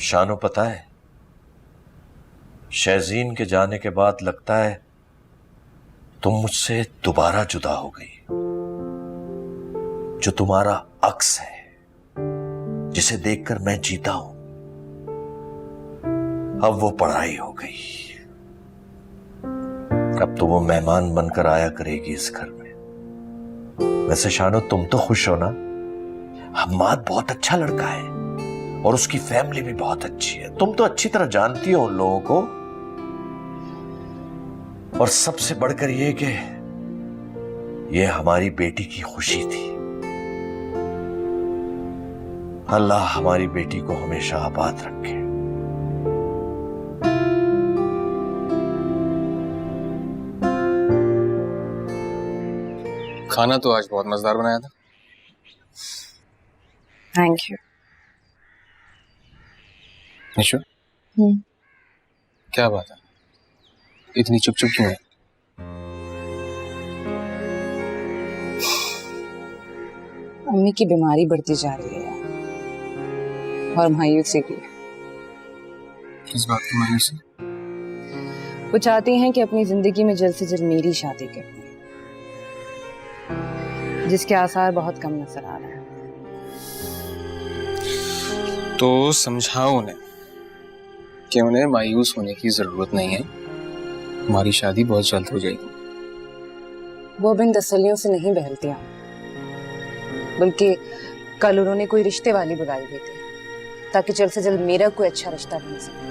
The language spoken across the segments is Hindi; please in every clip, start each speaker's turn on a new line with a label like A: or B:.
A: शानो, पता है, शहजीन के जाने के बाद लगता है तुम मुझसे दोबारा जुदा हो गई। जो तुम्हारा अक्स है, जिसे देखकर मैं जीता हूं, अब वो पढ़ाई हो गई। अब तो वो मेहमान बनकर आया करेगी इस घर में। वैसे शानो, तुम तो खुश हो ना? हम्माद बहुत अच्छा लड़का है और उसकी फैमिली भी बहुत अच्छी है। तुम तो अच्छी तरह जानती हो उन लोगों को। और सबसे बढ़कर यह कि ये हमारी बेटी की खुशी थी। अल्लाह हमारी बेटी को हमेशा आबाद रखे।
B: खाना तो आज बहुत मजेदार बनाया था।
C: Thank you.
B: निशु, क्या बात है, इतनी चुप चुप क्यों है?
C: अम्मी की बीमारी बढ़ती जा रही है और मायूसी की।
B: किस बात की मायूसी?
C: वो चाहती हैं कि अपनी जिंदगी में जल्द से जल्द मेरी शादी करें, जिसके आसार बहुत कम नजर आ रहे हैं।
B: तो समझाओ उन्हें कि उन्हें मायूस होने की जरूरत नहीं है। हमारी शादी बहुत जल्द हो जाएगी।
C: वो अब इन तसल्लियों से नहीं बहलती हैं, बल्कि कल उन्होंने कोई रिश्ते वाली बुलाई हुई थी ताकि जल्द से जल्द मेरा कोई अच्छा रिश्ता बन सके,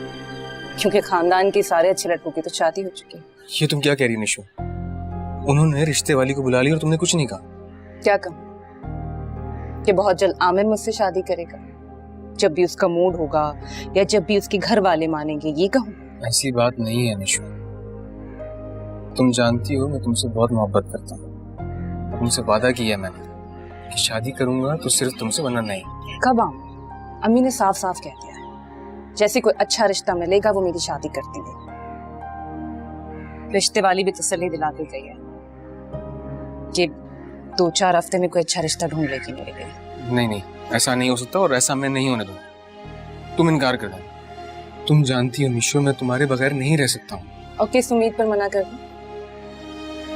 C: क्योंकि खानदान के सारे अच्छे लड़कों की तो शादी हो चुकी है।
B: ये तुम क्या कह रही निशु? उन्होंने रिश्ते वाली को बुला लिया और तुमने कुछ नहीं कहा?
C: क्या कहूं कि बहुत जल्द आमिर मुझसे शादी करेगा, जब भी उसका मूड होगा या जब भी उसके घर वाले मानेंगे, ये कहूं?
B: ऐसी बात नहीं है निशु। तुम जानती हो मैं तुमसे बहुत मोहब्बत करता हूँ। तुमसे वादा किया मैंने कि शादी करूंगा तो सिर्फ तुमसे, वरना नहीं।
C: कब आऊं? अम्मी ने साफ साफ कह दिया है, जैसे कोई अच्छा रिश्ता मिलेगा वो मेरी शादी कर देंगे। रिश्ते वाली भी तसल्ली दिला दी गई है कि 2-4 हफ्ते में कोई अच्छा रिश्ता ढूंढ लेगी मेरे लिए।
B: नहीं नहीं, ऐसा नहीं हो सकता और ऐसा मैं नहीं होने दूंगा। तुम इनकार कर दो। तुम जानती हो निशु, मैं तुम्हारे बगैर नहीं रह सकता हूँ।
C: और किस उम्मीद पर मना कर दूं?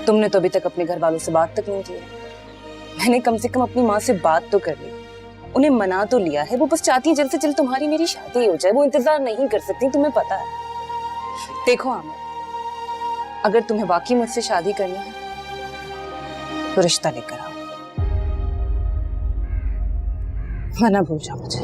C: तुमने तो अभी तक अपने घर वालों से बात तक नहीं की है। मैंने कम से कम अपनी माँ से बात तो कर ली, उन्हें मना तो लिया है। वो बस चाहती है जल्द से जल्द तुम्हारी मेरी शादी हो जाए। वो इंतजार नहीं कर सकती, तुम्हें पता है। देखो आमिर, अगर तुम्हें वाकई मुझसे शादी करनी है तो रिश्ता लेकर आओ, वरना भूल जाओ मुझे।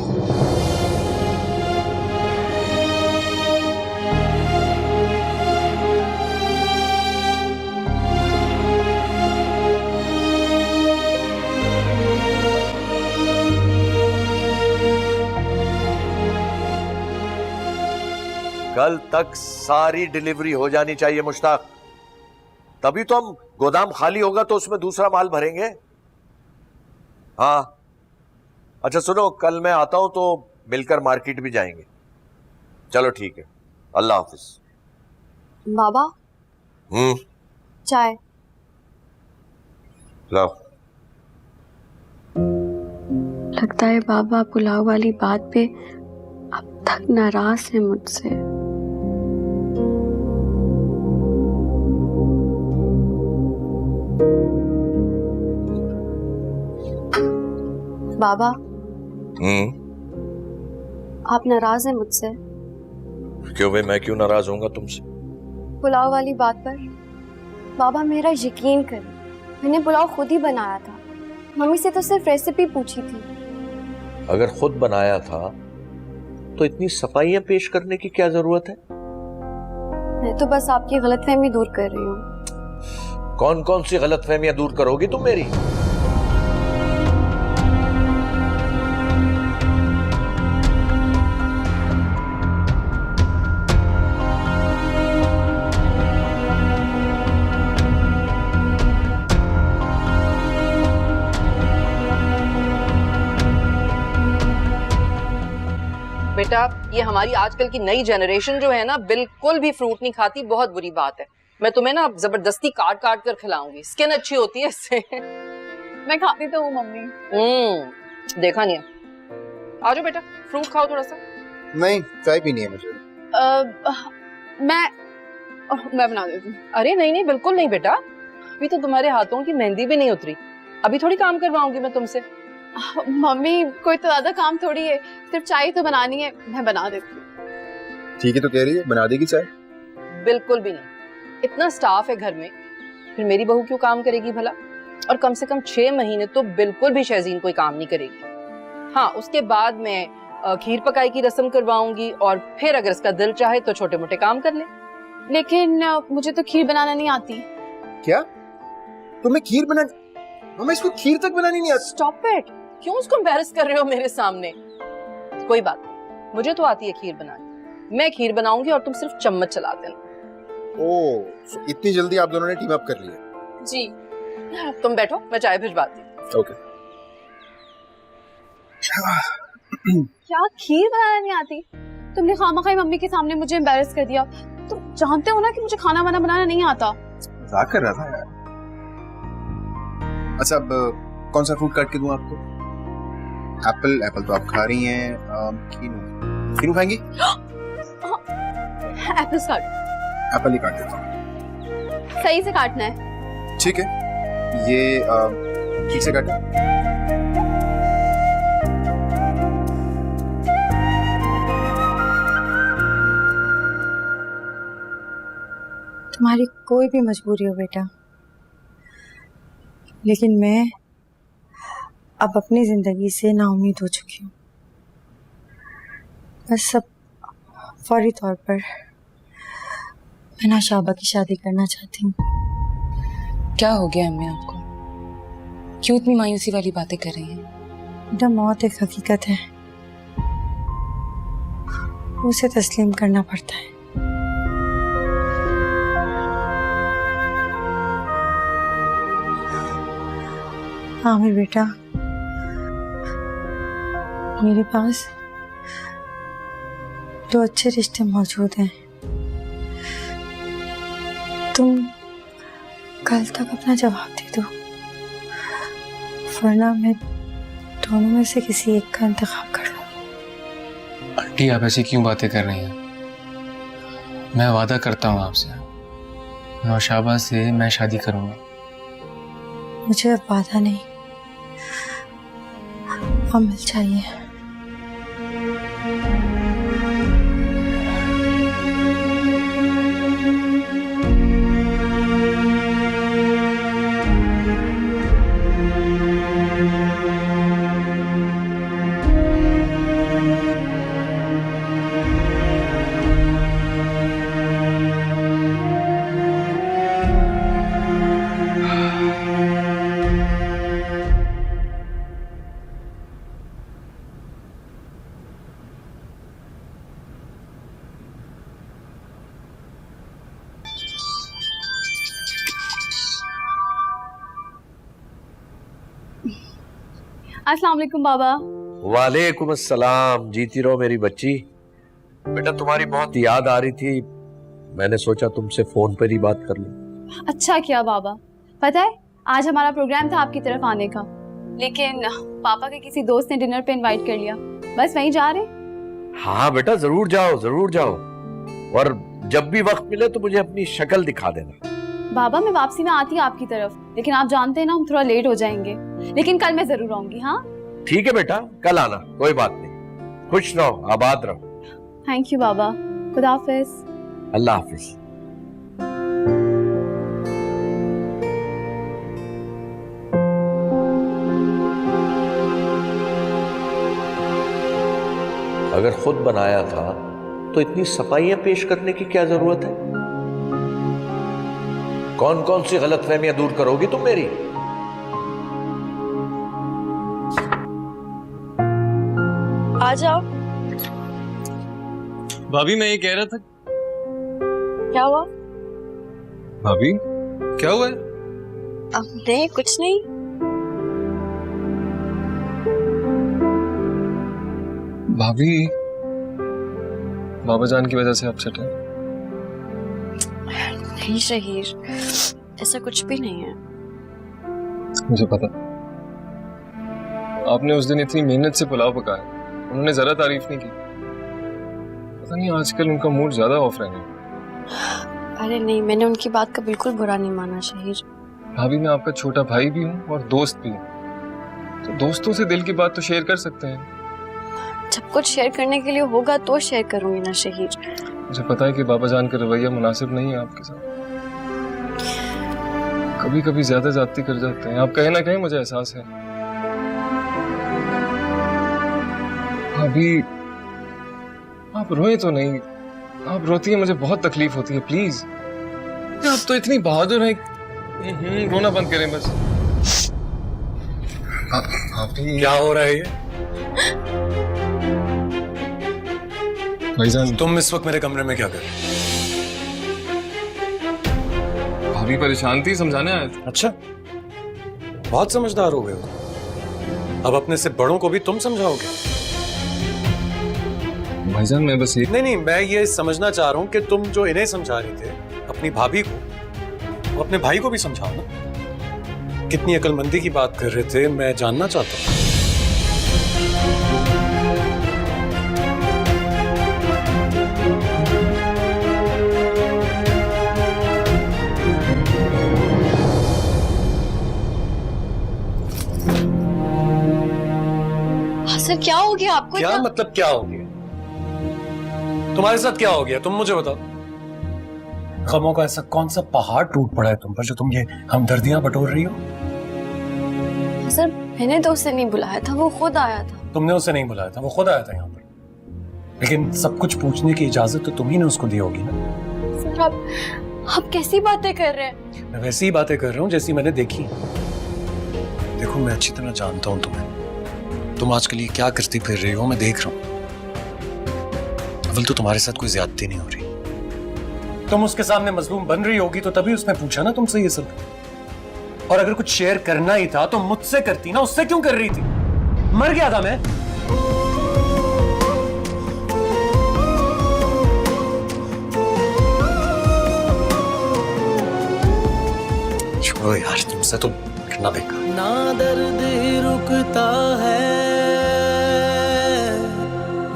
A: कल तक सारी डिलीवरी हो जानी चाहिए मुश्ताक, तभी तो हम गोदाम खाली होगा तो उसमें दूसरा माल भरेंगे। हाँ अच्छा सुनो, कल मैं आता हूं तो मिलकर मार्केट भी जाएंगे। चलो ठीक है, अल्लाह हाफिज।
D: बाबा चाय
A: लाओ।
D: लगता है बाबा पुलाव वाली बात पे अब तक नाराज है मुझसे। बाबा आप नाराज हैं मुझसे?
A: क्यों भाई, मैं क्यों नाराज होऊंगा तुमसे?
D: पुलाव वाली बात पर बाबा मेरा यकीन करें, मैंने पुलाव खुद ही बनाया था। मम्मी से तो सिर्फ रेसिपी पूछी थी।
A: अगर खुद बनाया था तो इतनी सफाइयां पेश करने की क्या जरूरत है?
D: मैं तो बस आपकी गलतफहमी दूर कर रही हूँ।
A: कौन कौन सी गलतफहमियां दूर करोगी तुम मेरी?
E: बेटा, ये हमारी आजकल की नई जनरेशन जो है ना, बिल्कुल भी फ्रूट नहीं खाती। बहुत बुरी बात है। मैं तुम्हें ना जबरदस्ती काट काट कर खिलाऊंगी, स्किन अच्छी होती है इससे।
D: मैं खाती तो हूँ मम्मी।
E: देखा नहीं है। आ जाओ बेटा, फ्रूट खाओ थोड़ा सा।
B: नहीं, चाय पीनी है मुझे।
D: मैं बना देती हूँ।
E: अरे नहीं नहीं, बिल्कुल नहीं बेटा, अभी तो तुम्हारे हाथों की मेहंदी भी नहीं उतरी, अभी थोड़ी काम करवाऊंगी मैं तुमसे।
D: मम्मी कोई तो ज्यादा काम थोड़ी है, सिर्फ चाय तो बनानी है, मैं बना देती हूँ।
B: ठीक है तो कह रही है, बना देगी चाय?
E: बिल्कुल भी नहीं, इतना स्टाफ है घर में, फिर मेरी बहू क्यों काम करेगी भला? और कम से कम 6 महीने तो बिल्कुल भी शहजीन कोई काम नहीं करेगी। हाँ, उसके बाद मैं खीर पकाई की रस्म करवाऊंगी और फिर अगर इसका दिल चाहे तो छोटे मोटे काम कर ले।
D: लेकिन मुझे तो खीर बनाना नहीं आती।
B: क्या तुम्हें खीर बना? मम्मी इसको खीर तक बनानी नहीं आती?
E: स्टॉप इट, क्यों उसको एम्बैरस कर रहे हो मेरे सामने? कोई बात नहीं, मुझे तो आती है खीर बनानी, मैं खीर बनाऊंगी और तुम सिर्फ चम्मच चला देना।
B: ओह, इतनी जल्दी आप दोनों ने टीम अप कर लिया?
E: जी, तुम बैठो, मैं चाय भिजवाती हूँ।
B: ओके।
D: क्या खीर बनाना नहीं आती? तुमने खामखाई मम्मी के सामने मुझे एम्बैरस कर दिया। तुम जानते हो ना कि मुझे खाना वाना बनाना नहीं आता।
B: मजाक कर रहा था यार। अच्छा, अब कौन सा फ्रूट काट के दूं आपको? एप्पल तो आप खा रही हैं। कीनू खाएंगी?
D: एप्पल काट।
B: एप्पल ही काट देता हूँ।
D: सही से काटना है।
B: ठीक है, ये ठीक से काटे।
F: तुम्हारी कोई भी मजबूरी हो बेटा, लेकिन मैं अब अपनी जिंदगी से नाउम्मीद हो चुकी हूँ। बस अब फौरी तौर पर मैं ना शाबा की शादी करना चाहती हूँ।
C: क्या हो गया अम्मी आपको? क्यों इतनी मायूसी वाली बातें कर रही हैं?
F: बेटा, मौत एक हकीकत है, उसे तस्लीम करना पड़ता है। आमिर बेटा, मेरे पास 2 अच्छे रिश्ते मौजूद हैं। तुम कल तक अपना जवाब दे दो, वरना मैं दोनों में से किसी एक का इंतखाब कर लूं।
B: आंटी, आप ऐसी क्यों बातें कर रही हैं? मैं वादा करता हूँ आपसे, नौशाबा से मैं शादी करूंगा।
F: मुझे अब वादा नहीं, अमल चाहिए।
D: अस्सलाम वालेकुम बाबा।
A: वालेकुम अस्सलाम। जीती रहो मेरी बच्ची। बेटा, तुम्हारी बहुत याद आ रही थी, मैंने सोचा तुमसे फोन पर ही बात कर लूं।
D: अच्छा किया बाबा। पता है, आज हमारा प्रोग्राम था आपकी तरफ आने का, लेकिन पापा के किसी दोस्त ने डिनर पे इनवाइट कर लिया, बस वहीं जा रहे।
A: हाँ बेटा, जरूर जाओ जरूर जाओ, और जब भी वक्त मिले तो मुझे अपनी शक्ल दिखा देना।
D: बाबा, मैं वापसी में आती आपकी तरफ, लेकिन आप जानते हैं ना हम थोड़ा लेट हो जाएंगे, लेकिन कल मैं जरूर आऊंगी। हाँ
A: ठीक है बेटा, कल आना, कोई बात नहीं। खुश रहो, आबाद रहो।
D: थैंक यू बाबा। खुदा हाफिज।
A: अल्लाह हाफिज। अगर खुद बनाया था तो इतनी सफाइयां पेश करने की क्या जरूरत है? कौन कौन सी गलतफहमियां दूर करोगी तुम मेरी?
F: आ जाओ।
B: भाभी, मैं ये कह रहा था।
F: क्या हुआ?
B: भाभी, क्या हुआ है?
F: नहीं, कुछ नहीं।
B: भाभी, बाबा जान की वजह से अपसेट है?
F: नहीं शहीर, ऐसा कुछ भी नहीं है।
B: मुझे पता, आपने उस दिन इतनी मेहनत से पुलाव पकाया, उन्होंने जरा तारीफ नहीं की। पता नहीं आजकल उनका मूड ज्यादा ऑफ रहने लगा।
G: अरे नहीं, मैंने उनकी बात का बिल्कुल बुरा नहीं माना शहीर।
B: भाभी मैं आपका छोटा भाई भी हूँ और दोस्त भी हूँ, तो दोस्तों से दिल की बात तो शेयर कर सकते हैं।
G: जब कुछ शेयर करने के लिए होगा तो शेयर करूंगी ना शहीर।
B: मुझे पता है कि बाबा जान का रवैया मुनासिब नहीं है आपके साथ, कभी कभी ज्यादा ज्यादती कर जाते हैं। आप कहीं ना कहीं मुझे एहसास है। अभी आप रोए तो नहीं, आप रोती है मुझे बहुत तकलीफ होती है। प्लीज, आप तो इतनी बहादुर हैं। रोना बंद करें बस।
H: क्या हो रहा है ये?
B: भाईजान
H: तुम इस वक्त मेरे कमरे में क्या कर रहे हो?
B: भाभी परेशान थी, समझाने आया था।
H: अच्छा, बहुत समझदार हो गए हो। अब अपने से बड़ों को भी तुम समझाओगे?
B: भाईजान मैं बस ये
H: नहीं नहीं, मैं ये समझना चाह रहा हूँ कि तुम जो इन्हें समझा रहे थे अपनी भाभी को, वो अपने भाई को भी समझाओ ना। कितनी अक्लमंदी की बात कर रहे थे, मैं जानना चाहता हूँ।
G: सर क्या हो गया आपको?
H: क्या मतलब क्या हो गया? तुम्हारे साथ क्या हो गया, तुम मुझे बताओ। गमों का ऐसा कौन सा पहाड़ टूट पड़ा है तुम पर जो तुम ये हमदर्दियां बटोर रही हो?
G: सर मैंने तो उसे नहीं बुलाया था, वो खुद आया था।
H: तुमने उसे नहीं बुलाया था, वो खुद आया था यहाँ पर। लेकिन सब कुछ पूछने की इजाजत तो तुम ही ने उसको दी होगी ना।
G: सर आप कैसी बातें कर रहे हैं?
H: मैं वैसी ही बातें कर रहा हूँ जैसी मैंने देखी। देखो मैं अच्छी तरह जानता हूँ तुम्हें, तुम आजकल ये क्या करती फिर रही हो मैं देख रहा हूँ। अव्वल तो तुम्हारे साथ कोई ज्यादती नहीं हो रही, तुम उसके सामने मजलूम बन रही होगी तो तभी उसने पूछा ना तुमसे ये सब। और अगर कुछ शेयर करना ही था तो मुझसे करती ना, उससे क्यों कर रही थी? मर गया था मैं। छोड़ो यार, तुमसे तो करना बेकार।
I: ना दर्द रुकता है,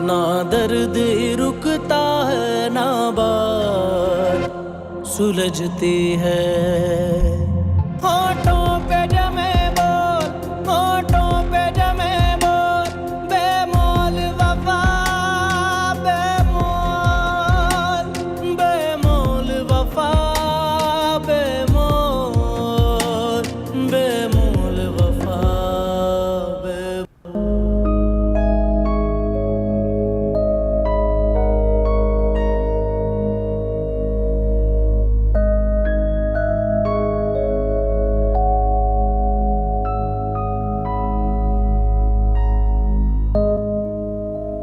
I: ना दर्द रुकता है, ना बात सुलझती है। होठों पे जमे बोल, होठों पे जमे बोल, बेमोल वफा, बेमोल, बेमोल वफा, बेमोल, बेमोल वफा,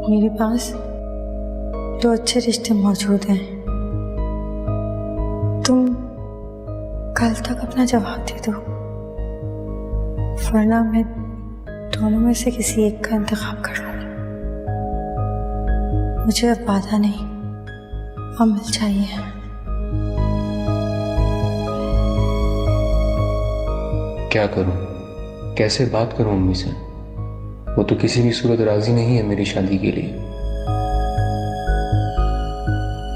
F: मेरे पास दो अच्छे रिश्ते मौजूद हैं। तुम कल तक अपना जवाब दे दो, वरना मैं दोनों में से किसी एक का इंतखाब कर लूंगी। मुझे अब वादा नहीं, अमल चाहिए।
J: क्या करूं, कैसे बात करूं अम्मी से? वो तो किसी भी सूरत राजी नहीं है मेरी शादी के लिए।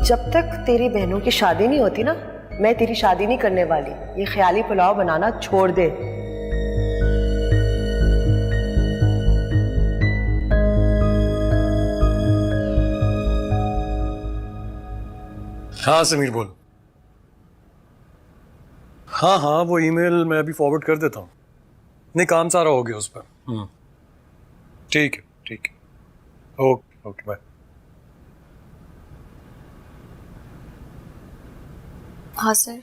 K: जब तक तेरी बहनों की शादी नहीं होती ना, मैं तेरी शादी नहीं करने वाली। ये ख्याली पुलाव बनाना छोड़ दे।
H: हाँ समीर बोल। हाँ हाँ, वो ईमेल मैं अभी फॉरवर्ड कर देता हूँ। नहीं, काम सारा हो गया उस पर। ठीक है ठीक है, ओके ओके बाय।
G: हाँ सर।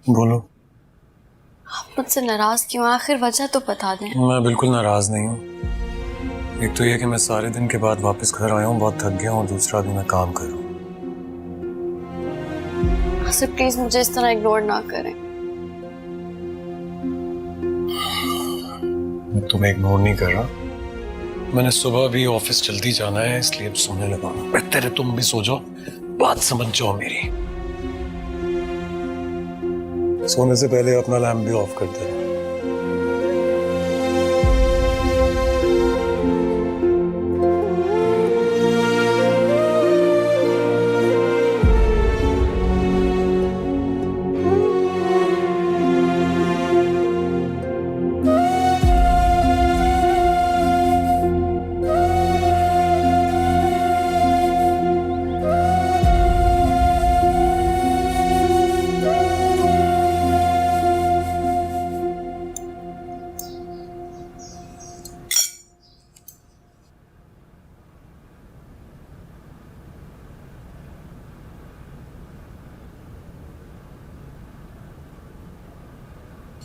H: बोलो।
G: आप मुझसे नाराज क्यों? आखिर वजह तो बता दें।
H: मैं बिल्कुल नाराज नहीं हूँ। एक तो ये कि मैं सारे दिन के बाद वापस घर आया हूँ, बहुत थक गया हूँ, दूसरा भी मैं काम कर रहा हूँ।
G: सर प्लीज मुझे इस तरह इग्नोर ना करें।
H: मैं तुम्हें इग्नोर नहीं कर रहा, मैंने सुबह भी ऑफिस जल्दी जाना है इसलिए अब सोने लगा हूं। बेहतर है तुम भी सो जाओ, बात समझ जाओ मेरी। सोने से पहले अपना लैम्प भी ऑफ कर देना।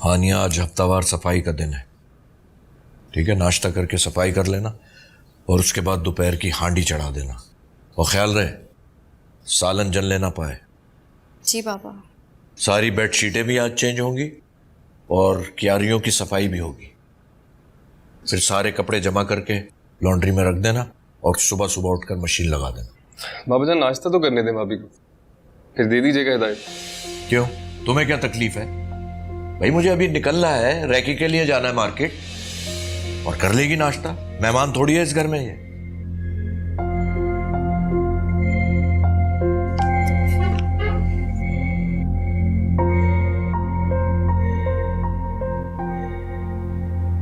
A: हानिया, आज हफ्तावार सफाई का दिन है, ठीक है? नाश्ता करके सफाई कर लेना और उसके बाद दोपहर की हांडी चढ़ा देना, और ख्याल रहे सालन जल लेना पाए।
G: जी पापा।
A: सारी बेडशीटें भी आज चेंज होंगी और क्यारियों की सफाई भी होगी। फिर सारे कपड़े जमा करके लॉन्ड्री में रख देना और सुबह सुबह उठकर मशीन लगा देना।
B: बाबा जान नाश्ता तो करने दें भाभी को, फिर दे दीजिएगा हिदायत।
A: क्यों, तुम्हें क्या तकलीफ है? भाई मुझे अभी निकलना है, रैकी के लिए जाना है मार्केट, और कर लेगी नाश्ता। मेहमान थोड़ी है इस घर में ये।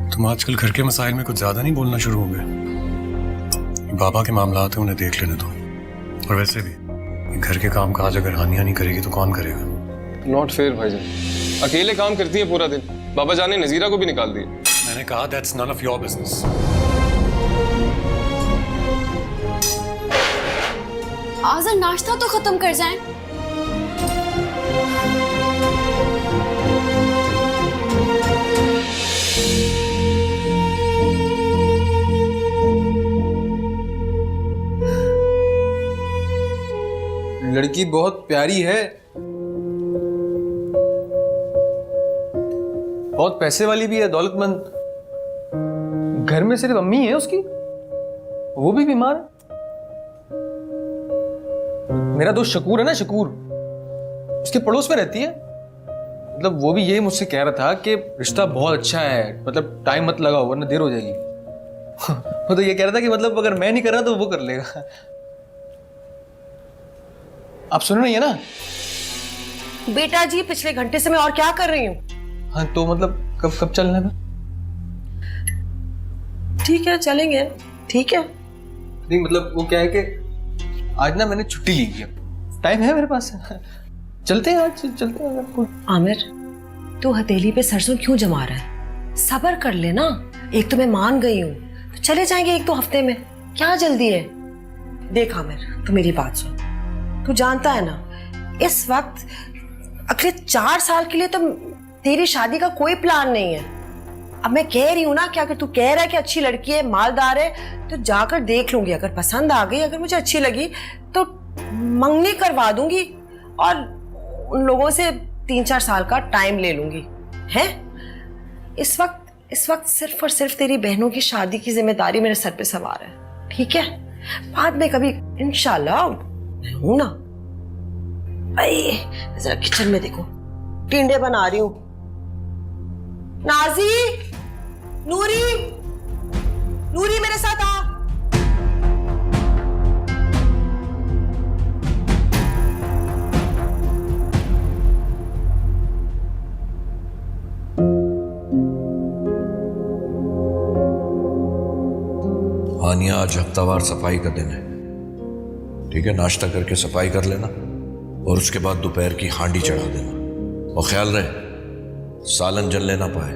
H: तुम आजकल घर के मसाइल में कुछ ज्यादा नहीं बोलना शुरू हो गए। बाबा के मामलात हैं, उन्हें देख लेने दो। और वैसे भी घर के काम काज अगर हानिया नहीं करेगी तो कौन करेगा?
B: नॉट फेयर भाईजान, अकेले काम करती है पूरा दिन। बाबा जान ने नजीरा को भी निकाल दिया।
H: मैंने कहा that's none of your business.
G: आज़र नाश्ता तो खत्म कर जाएं।
B: लड़की बहुत प्यारी है, बहुत पैसे वाली भी है, दौलतमंद। घर में सिर्फ अम्मी है उसकी, वो भी बीमार है। मेरा दोस्त शकूर है ना, शकूर, उसके पड़ोस में रहती है। मतलब वो भी यही मुझसे कह रहा था कि रिश्ता बहुत अच्छा है, मतलब टाइम मत लगाओ वरना देर हो जाएगी। वो तो ये कह रहा था कि मतलब अगर मैं नहीं कर रहा तो वो कर लेगा। आप सुन रही है ना?
K: बेटा जी, पिछले घंटे से मैं और क्या कर रही हूँ?
B: हाँ तो मतलब कब कब चलना है?
K: ठीक है, चलेंगे। ठीक है।
B: नहीं मतलब वो क्या है कि आज ना मैंने छुट्टी ली है, टाइम है मेरे पास। चलते हैं आज, चलते हैं। आपको
K: आमिर, तू हथेली पे सरसों क्यों जमा रहा है? सब्र कर ले ना। एक तो मैं मान गई हूँ, तो चले जाएंगे 1-2 हफ्ते में, क्या जल्दी है? देख आमिर, तू मेरी बात सुन। तू जानता है ना, इस वक्त अगले 4 साल के लिए तो तेरी शादी का कोई प्लान नहीं है। अब मैं कह रही हूँ ना कि अगर तू कह रहा है कि अच्छी लड़की है, मालदार है, तो जाकर देख लूंगी। अगर पसंद आ गई, अगर मुझे अच्छी लगी तो मंगनी करवा दूंगी और उन लोगों से 3-4 साल का टाइम ले लूंगी। हैं? इस वक्त सिर्फ और सिर्फ तेरी बहनों की शादी की जिम्मेदारी मेरे सर पे सवार है, ठीक है? बाद में कभी इंशाल्लाह मैं हूं ना। जरा किचन में देखो, टिंडे बना रही हूं। नाजी, नूरी, नूरी मेरे साथ आ।
A: हानिया, आज हफ्तावार सफाई का दिन है, ठीक है? नाश्ता करके सफाई कर लेना और उसके बाद दोपहर की हांडी चढ़ा देना, और ख्याल रहे सालन जल लेना पाए।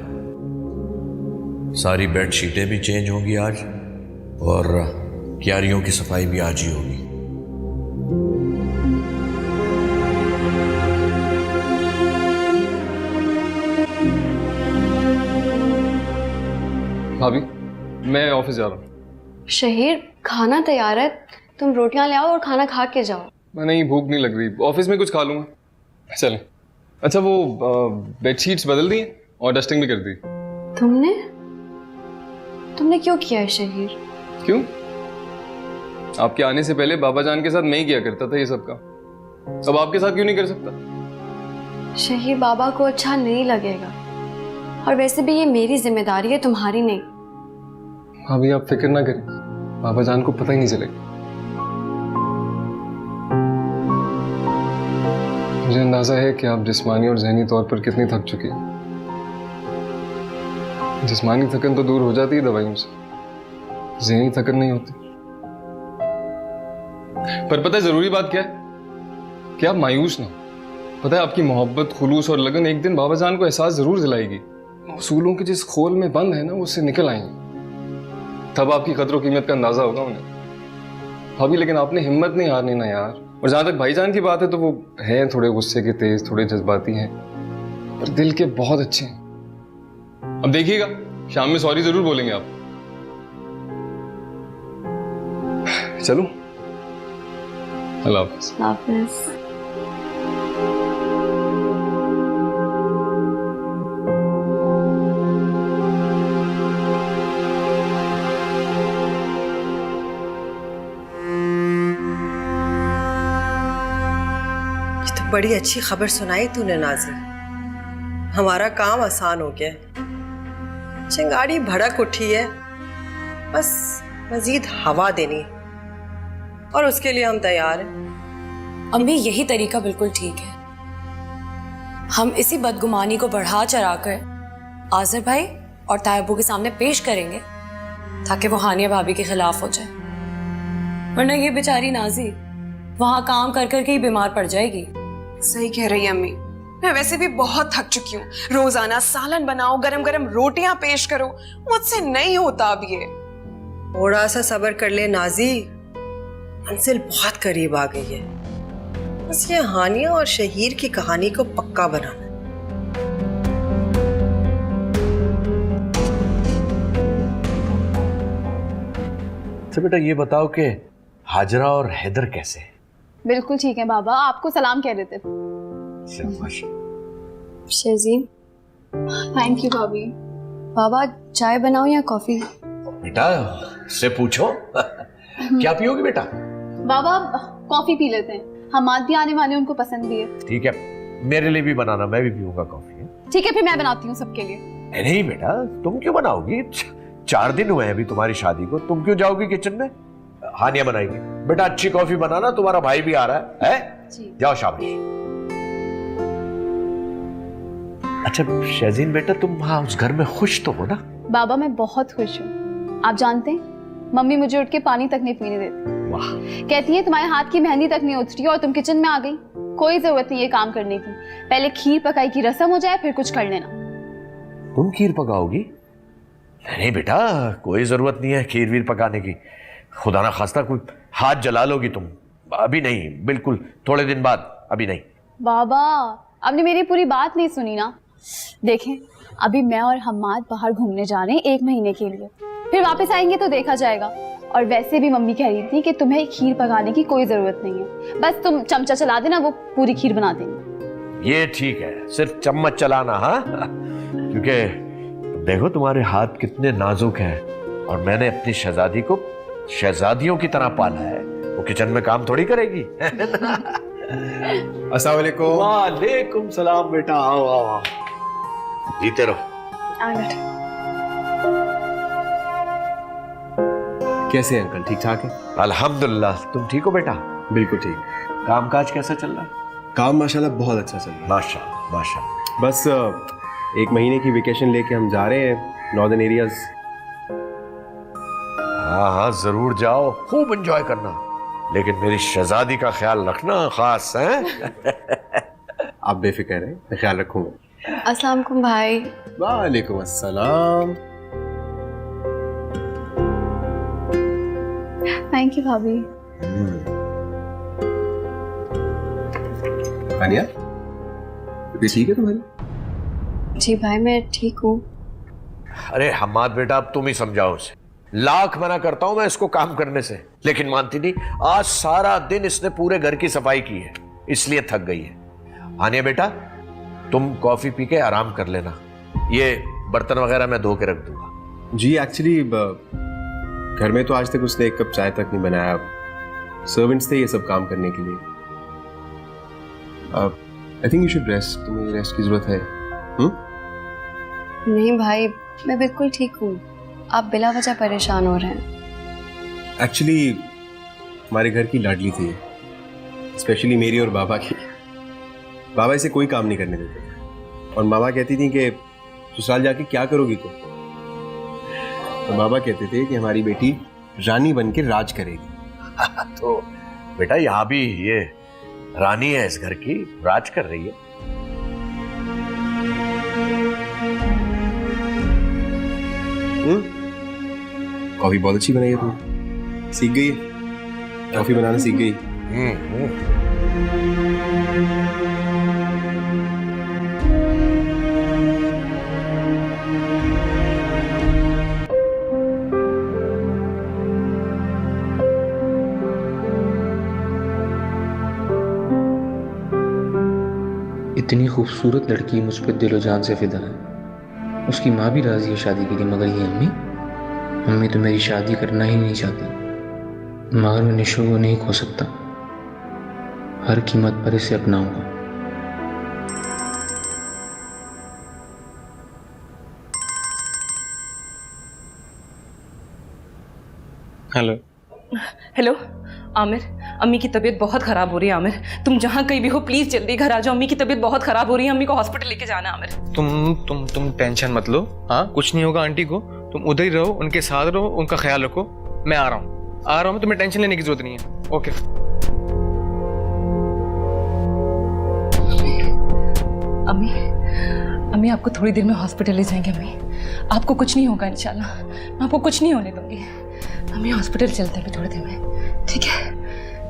A: सारी बेडशीटें भी चेंज होंगी आज और क्यारियों की सफाई भी आज ही होगी।
B: भाभी मैं ऑफिस जा रहा हूँ।
G: शहीर, खाना तैयार है, तुम रोटियां ले आओ और खाना खा के जाओ।
B: नहीं, भूख नहीं लग रही, ऑफिस में कुछ खा लूंगा। चलें। अच्छा वो बेडशीट्स बदल दी और डस्टिंग भी कर दी।
G: तुमने क्यों किया है शहीर?
B: क्यों? आपके आने से पहले बाबा जान के साथ मैं ही किया करता था ये सब का, अब आपके साथ क्यों नहीं कर सकता?
G: शहीर, बाबा को अच्छा नहीं लगेगा, और वैसे भी ये मेरी जिम्मेदारी है, तुम्हारी नहीं।
B: भाभी आप फिक्र ना करें, बाबा जान को पता ही नहीं चलेगा। मुझे अंदाजा है कि आप जिस्मानी और ज़हनी तौर पर कितनी थक चुकी हैं। जिस्मानी थकन तो दूर हो जाती है दवाइयों से, ज़हनी थकन नहीं होती। पर पता है जरूरी बात क्या है? कि आप मायूस ना हो। पता है आपकी मोहब्बत, खुलूस और लगन एक दिन बाबा जान को एहसास जरूर दिलाएगी। उसूलों के जिस खोल में बंद है ना, वो उससे निकल आएंगे, तब आपकी कदर कीमत का अंदाजा होगा उन्हें। भाभी लेकिन आपने हिम्मत नहीं हारनी ना यार। और जहां तक भाईजान की बात है तो वो हैं थोड़े गुस्से के तेज, थोड़े जज्बाती हैं, पर दिल के बहुत अच्छे हैं। अब देखिएगा शाम में सॉरी जरूर बोलेंगे आप। चलो, अल्लाह हाफिज।
G: हाफिज।
K: बड़ी अच्छी खबर सुनाई तूने नाज़ी, हमारा काम आसान हो गया है। चिंगारी भड़क उठी है, बस मजीद हवा देनी और उसके लिए हम तैयार हैं।
F: अम्मी यही तरीका बिल्कुल ठीक है। हम इसी बदगुमानी को बढ़ा चढ़ाकर आज़र भाई और तायबू के सामने पेश करेंगे ताकि वो हानिया भाभी के खिलाफ हो जाए, वरना ये बेचारी नाज़ी वहां काम कर कर के ही बीमार पड़ जाएगी।
L: सही कह रही है अम्मी, मैं वैसे भी बहुत थक चुकी हूँ। रोजाना सालन बनाओ, गरम गरम रोटियां पेश करो, मुझसे नहीं होता अब ये।
K: थोड़ा सा सब्र कर ले नाज़ी, मंजिल बहुत करीब आ गई है। बस ये हानिया और शहीर की कहानी को पक्का बनाना।
A: तो बेटा ये बताओ कि हाजरा और हैदर कैसे हैं?
D: बिल्कुल ठीक है बाबा, आपको सलाम कह रहे थे।
G: शहजीन।
D: थैंक यू भाभी।
G: बाबा चाय बनाओ या कॉफी?
A: बेटा से पूछो क्या पियोगी बेटा?
D: बाबा कॉफी पी लेते हैं, हमाद भी आने वाले, उनको पसंद भी है।
A: ठीक है, मेरे लिए भी बनाना, मैं भी पीऊंगा कॉफी।
D: ठीक है, फिर मैं बनाती हूँ सबके लिए।
A: नहीं बेटा, तुम क्यों बनाओगी? 4 दिन हुए हैं अभी तुम्हारी शादी को, तुम क्यों जाओगी किचन में? हानिया बनाएगी। बेटा अच्छी कॉफी बनाना, तुम्हारा भाई भी आ रहा है? जाओ शाबाश। अच्छा शहजीन बेटा, तुम वहां उस घर में खुश तो हो ना?
D: बाबा मैं बहुत खुश हूँ। आप जानते हैं मम्मी मुझे उठ के पानी तक नहीं पीने देती।
A: वाह।
D: कहती है तुम्हारे हाथ की मेहंदी तक नहीं उतरी और तुम किचन में आ गई। कोई जरूरत नहीं ये काम करने की, पहले खीर पकाई की रस्म हो जाए फिर कुछ कर लेना।
A: तुम खीर पकाओगी? नहीं बेटा, कोई जरूरत नहीं है खीर वीर पकाने की। खुदा ना खास्ता कोई हाथ जला लोगी तुम। अभी नहीं, बिल्कुल थोड़े दिन बाद, अभी नहीं।
D: बाबा आपने मेरी पूरी बात नहीं सुनी ना। देखें अभी मैं और हम्माद बाहर घूमने जा रहे हैं 1 महीने के लिए, फिर वापस आएंगे तो देखा जाएगा। और वैसे भी मम्मी कह रही थी कि तुम्हें खीर पकाने की कोई जरूरत नहीं है, बस तुम चमचा चला देना, वो पूरी खीर बना देंगे।
A: ये ठीक है, सिर्फ चम्मच चलाना। हाँ क्योंकि देखो तुम्हारे हाथ कितने नाजुक हैं और मैंने अपनी शहजादी को शहजादियों की तरह पाला है, वो किचन में काम थोड़ी करेगी।
M: अस्सलाम वालेकुम।
A: वालेकुम सलाम बेटा, आओ आओ आओ, जीते रहो।
M: कैसे हैं अंकल, ठीक ठाक है?
A: अल्हम्दुलिल्लाह, तुम ठीक हो बेटा?
M: बिल्कुल ठीक।
A: कामकाज कैसा चल रहा है?
M: काम माशाल्लाह बहुत अच्छा चल रहा है।
A: माशाल्लाह माशाल्लाह।
M: बस 1 महीने की वेकेशन लेके हम जा रहे हैं नॉर्दर्न एरियाज।
A: हाँ हाँ जरूर जाओ, खूब एंजॉय करना, लेकिन मेरी शहजादी का ख्याल रखना खास है।
M: आप बेफिक्र हैं, मैं ख्याल रखूंगा।
G: अस्सलाम वालेकुम भाई।
M: वालेकुम अस्सलाम।
D: थैंक यू भाभी।
M: हानिया तबीयत ठीक है तुम्हारी?
G: जी भाई मैं ठीक हूँ।
A: अरे हम्माद बेटा, अब तुम ही समझाओ उसे। लाख मना करता हूं मैं इसको काम करने से, लेकिन मानती नहीं। आज सारा दिन इसने पूरे घर की सफाई की है, इसलिए थक गई है। हानिया बेटा, तुम कॉफी पी के आराम कर लेना, ये बर्तन वगैरह मैं धो के रख दूंगा।
M: जी एक्चुअली घर में तो आज तक उसने 1 कप चाय तक नहीं बनाया। सर्वेंट्स थे ये सब काम करने के लिए। I think you should rest, तुम्हें रेस्ट की जरूरत है।
G: नहीं भाई मैं बिल्कुल ठीक हूँ, आप बिला वजह परेशान हो रहे हैं।
M: एक्चुअली हमारे घर की लाडली थी, स्पेशली मेरी और बाबा की। बाबा इसे कोई काम नहीं करने देते और मामा कहती थी कि ससुराल जाके क्या करोगी तुम। तो बाबा कहते थे कि हमारी बेटी रानी बन के राज करेगी।
A: तो बेटा यहाँ भी ये रानी है इस घर की, राज कर रही है।
M: कॉफी बहुत अच्छी बनाई है तुमने, सीख गई है, कॉफी बनाना सीख गई।
J: इतनी खूबसूरत लड़की मुझ पर दिलो जान से फिदा है, उसकी माँ भी राजी है शादी के लिए, मगर ये अम्मी तो मेरी शादी करना ही नहीं चाहती। मगर मैं निशो को नहीं खो सकता, हर कीमत पर इसे अपनाऊंगा।
B: हेलो
C: हेलो आमिर, अम्मी की तबीयत बहुत खराब हो रही है। आमिर, तुम जहाँ कहीं भी हो प्लीज जल्दी घर आ जाओ। अम्मी की तबीयत बहुत खराब हो रही है, अम्मी को हॉस्पिटल लेके जाना है। आमिर
B: तुम टेंशन मत लो। हाँ, कुछ नहीं होगा आंटी को। तुम उधर ही रहो, उनके साथ रहो, उनका ख्याल रखो। मैं आ रहा हूँ, तुम्हें टेंशन लेने की जरूरत नहीं है। ओके।
C: अम्मी आपको थोड़ी देर में हॉस्पिटल ले जाएंगे। अम्मी आपको कुछ नहीं होगा इंशाल्लाह, मैं आपको कुछ नहीं होने दूंगी। अम्मी हॉस्पिटल चलते हैं थोड़ी देर में, ठीक है?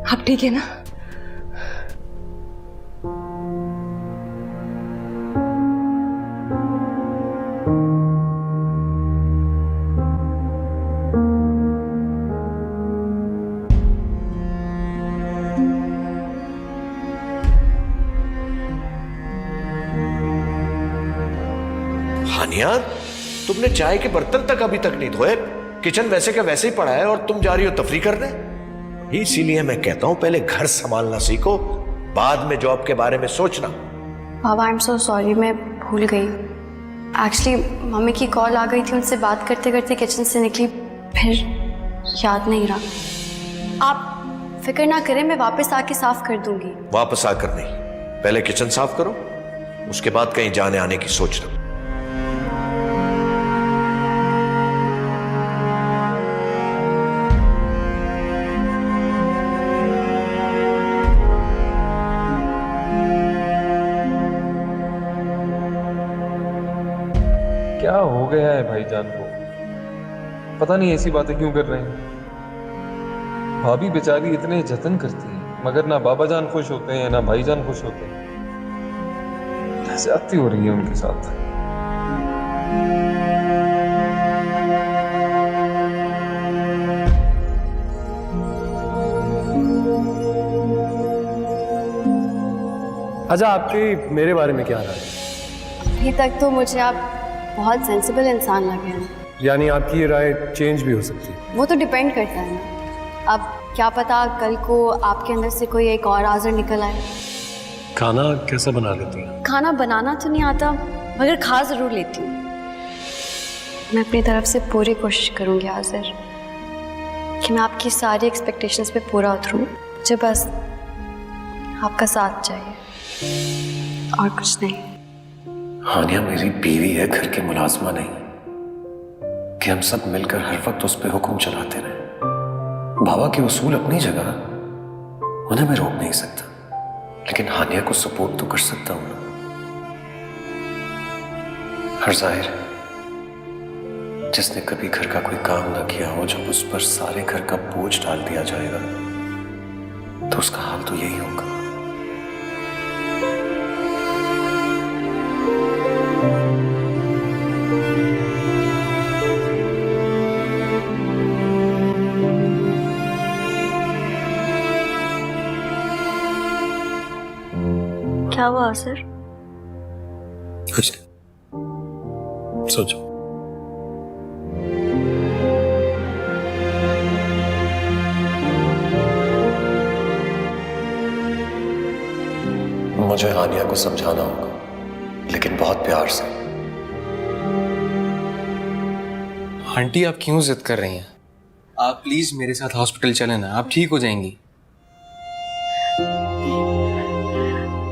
C: आप ठीक है ना?
A: हानिया, तुमने चाय के बर्तन तक अभी तक नहीं धोए, किचन वैसे का वैसे ही पड़ा है और तुम जा रही हो तफरी करने। इसीलिए मैं कहता हूं पहले घर संभालना सीखो, बाद में जॉब के बारे में सोचना।
G: बाबा आई एम सो सॉरी, मैं भूल गई। एक्चुअली मम्मी की कॉल आ गई थी, उनसे बात करते करते किचन से निकली, फिर याद नहीं रहा। आप फिक्र ना करें, मैं वापस आके साफ कर दूंगी।
A: वापस आकर नहीं, पहले किचन साफ करो, उसके बाद कहीं जाने आने की सोचना।
B: क्या हो गया है भाईजान को? पता नहीं ऐसी बातें क्यों कर रहे हैं। भाभी बेचारी इतने जतन करती है, मगर ना बाबा जान खुश होते हैं ना भाईजान खुश होते हैं। ज्यादती हो रही है उनके साथ।
M: अच्छा, आपकी मेरे बारे में क्या राय है?
G: अभी तक तो मुझे आप बहुत सेंसिबल इंसान लगे हैं।
M: यानी आपकी ये राय चेंज भी हो सकती है?
G: वो तो डिपेंड करता है ना। अब क्या पता कल को आपके अंदर से कोई एक और आज़र निकल आए।
M: खाना कैसा बना लेती हैं?
G: खाना बनाना तो नहीं आता, मगर खा ज़रूर लेती हूँ। मैं अपनी तरफ से पूरी कोशिश करूँगी आज़र, कि मैं आपकी सारी एक्सपेक्टेशंस पे पूरा उतरूँ। मुझे बस आपका साथ चाहिए और कुछ नहीं।
H: हानिया मेरी बीवी है, घर की मुलाजमा नहीं कि हम सब मिलकर हर वक्त उस पर हुक्म चलाते रहे। बाबा के उसूल अपनी जगह, उन्हें मैं रोक नहीं सकता, लेकिन हानिया को सपोर्ट तो कर सकता हूं ना। हर जाहिर है, जिसने कभी घर का कोई काम ना किया हो, जब उस पर सारे घर का बोझ डाल दिया जाएगा तो उसका हाल तो यही होगा।
G: क्या हुआ सर?
H: कुछ नहीं, सोचो। मुझे हानिया को समझाना होगा, लेकिन बहुत प्यार से।
B: आंटी आप क्यों जिद कर रही हैं? आप प्लीज मेरे साथ हॉस्पिटल चलें ना, आप ठीक हो जाएंगी।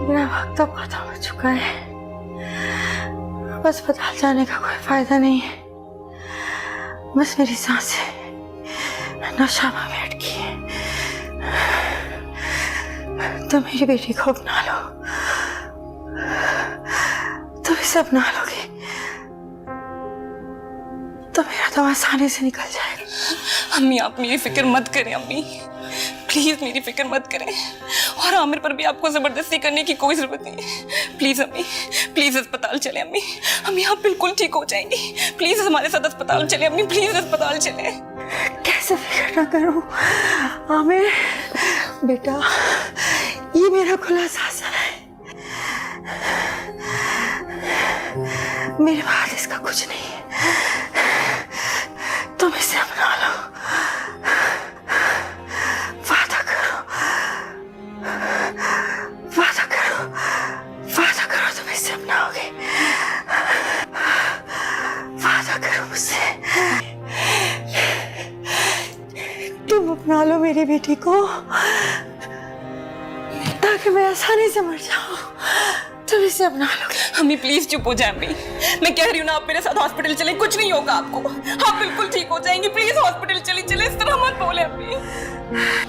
L: मेरा वक्त तो खत्म हो चुका है, बस अस्पताल जाने का कोई फायदा नहीं है। बस मेरी सांसें नशा में बैठ गई है। तो मेरी बेटी को अपना लो, तुम इसे अपना लोगे तो मेरा तो आसानी से निकल जाएगा।
C: अम्मी आप मेरी फिक्र मत करें। अम्मी प्लीज मेरी फिक्र मत करें, और आमिर पर भी आपको जबरदस्ती करने की कोई जरूरत नहीं है। प्लीज अम्मी, प्लीज अस्पताल चले। अम्मी अम्मी आप बिल्कुल ठीक हो जाएंगी, प्लीज हमारे साथ अस्पताल चले। अम्मी प्लीज अस्पताल चले।
L: कैसे फिक्र ना करूं आमिर बेटा, ये मेरा खुला सांसा है।
K: मेरे बाद इसका कुछ नहीं है, तुम इसे अपना लो, वादा करो, वादा करो, वादा करो तुम इसे अपनाओगे, वादा करो मुझसे, तुम अपना लो मेरी बेटी को ताकि मैं आसानी से मर जाऊं। तुम इसे अपना लो।
L: अम्मी प्लीज चुप हो जाए अम्मी, मैं कह रही हूँ ना आप मेरे साथ हॉस्पिटल चलें, कुछ नहीं होगा आपको, आप बिल्कुल ठीक हो जाएंगी, प्लीज हॉस्पिटल चले, इस तरह मत बोले अम्मी।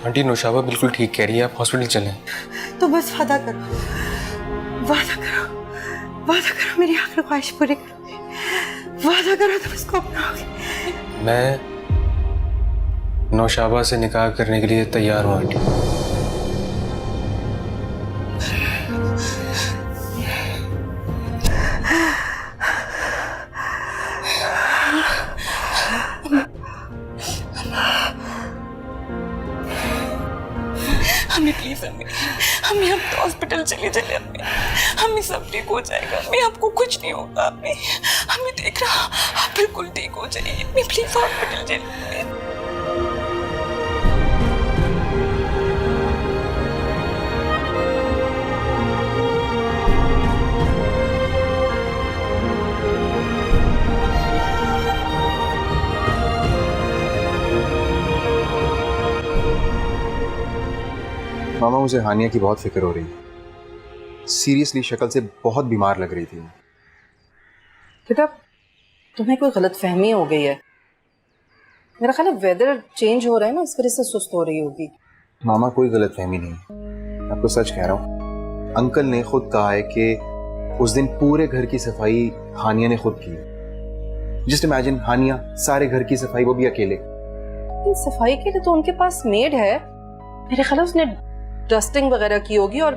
B: आंटी नौशाबा बिल्कुल ठीक कह रही है, आप हॉस्पिटल चलें।
K: तो बस वादा करो, वादा करो, वादा करो मेरी आखिरी ख्वाहिश पूरी करोगे, वादा करो तुम इसको अपनाओगे।
B: मैं नौशाबा से निकाह करने के लिए तैयार हूँ आंटी।
L: अम्मी प्लीज अम्मी, अम्मी हम तो हॉस्पिटल चले अम्मी, अम्मी सब ठीक हो जाएगा अम्मी, आपको कुछ नहीं होगा अम्मी, अम्मी देख रहा आप बिल्कुल ठीक हो जाइए अम्मी, प्लीज हॉस्पिटल चलिए।
M: मामा मुझे हानिया की बहुत फिक्र हो रही है, सीरियसली शक्ल से बहुत बीमार लग रही थी।
E: बेटा तुम्हें कोई गलत फहमी हो गई है, मेरा ख्याल है वेदर चेंज हो रहा है ना, इस वजह से सुस्त हो रही होगी।
M: मामा कोई गलत फहमी नहीं, आपको सच कह रहा हूँ। अंकल ने खुद कहा है कि उस दिन पूरे घर की सफाई हानिया ने खुद की। जस्ट इमेजिन, हानिया सारे घर की सफाई, वो भी अकेले।
E: सफाई के लिए तो उनके पास मेड है, मेरे ख्याल है उसने डस्टिंग वगैरह की होगी और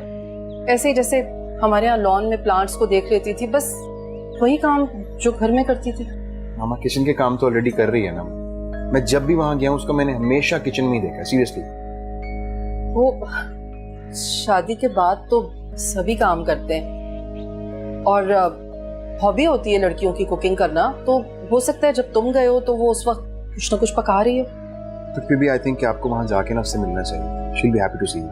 E: ऐसे ही जैसे हमारे यहाँ लॉन में प्लांट्स को देख लेती थी, बस वही काम जो घर में करती थी।
M: मामा किचन के काम तो ऑलरेडी कर रही है ना, मैं जब भी वहां गया हूँ उसको मैंने हमेशा किचन में ही देखा, सीरियसली।
E: वो शादी के बाद तो सभी काम करते हैं और हॉबी होती है लड़कियों की कुकिंग करना, तो हो सकता है जब तुम गए हो तो वो उस वक्त कुछ ना कुछ पका रही हो।
M: तो फिर भी आई थिंक कि आपको वहां जाके ना उससे मिलना चाहिए, she will be happy to see you.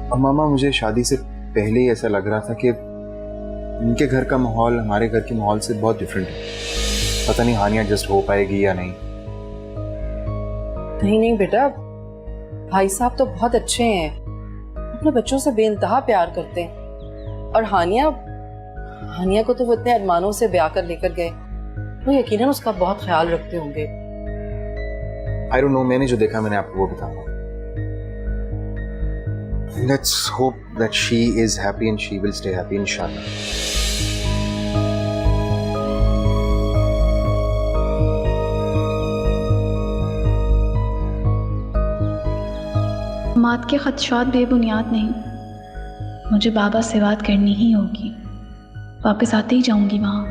M: और मामा मुझे शादी से पहले ही ऐसा लग रहा था कि उनके घर का माहौल हमारे घर के माहौल से बहुत डिफरेंट है, पता नहीं हानिया एडजस्ट हो पाएगी या नहीं।
E: नहीं बेटा, भाई साहब तो बहुत अच्छे हैं, अपने बच्चों से बेइंतहा प्यार करते हैं, और हानिया को तो वो इतने अरमानों से ब्याह कर लेकर गए, वो यकीनन उसका बहुत ख्याल रखते होंगे।
M: आई डोंट नो, मैंने जो देखा मैंने आपको वो बताऊंगा। Let's hope that she is happy and she will stay happy, inshallah.
D: मात के खदशात बेबुनियाद नहीं, मुझे बाबा से बात करनी ही होगी, वापस आते ही जाऊंगी वहां।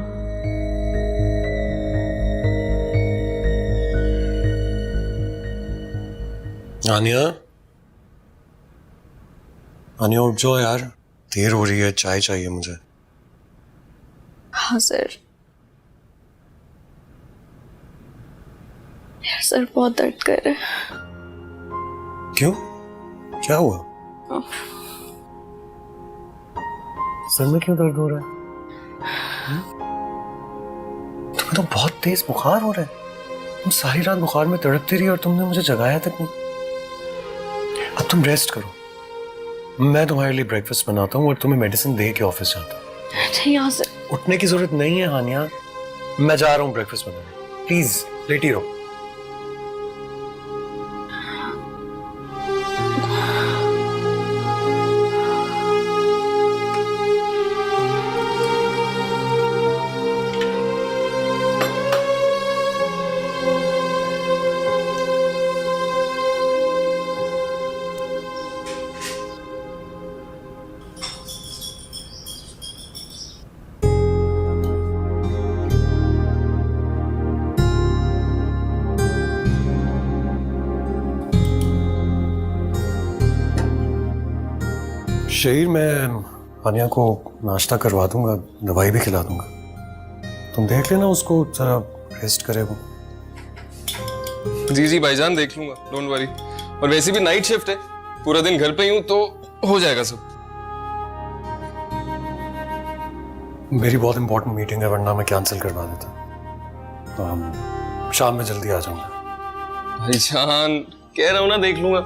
H: आनिया उठ जाओ यार, देर हो रही है, चाय चाहिए मुझे।
G: हाँ सर, मेरा सर बहुत दर्द कर रहा है।
H: क्यों, क्या हुआ? सर में क्यों दर्द हो रहा है? तुम्हें तो बहुत तेज बुखार हो रहा है, तुम सारी रात बुखार में तड़पती रही और तुमने मुझे जगाया तक नहीं। अब तुम रेस्ट करो, मैं तुम्हारे लिए ब्रेकफास्ट बनाता हूँ और तुम्हें मेडिसिन दे के ऑफिस जाता हूँ।
G: नहीं यासर,
H: उठने की जरूरत नहीं है हानिया, मैं जा रहा हूँ ब्रेकफास्ट बनाने, प्लीज लेटी रहो। शहीर में हानिया को नाश्ता करवा दूंगा, दवाई भी खिला दूंगा। तुम देख लेना उसको, जरा रेस्ट करे वो।
B: जी भाईजान, देख लूंगा, डोंट वरी। और वैसे भी नाइट शिफ्ट है, पूरा दिन घर पे ही हूं तो हो जाएगा सब।
H: मेरी बहुत इंपॉर्टेंट मीटिंग है, वरना मैं कैंसिल करवा देता। शाम में जल्दी आ जाऊंगा।
B: भाईजान कह रहा हूं ना, देख लूंगा।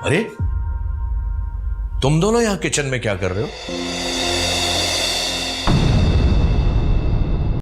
A: अरे तुम दोनों यहाँ किचन में क्या कर रहे हो?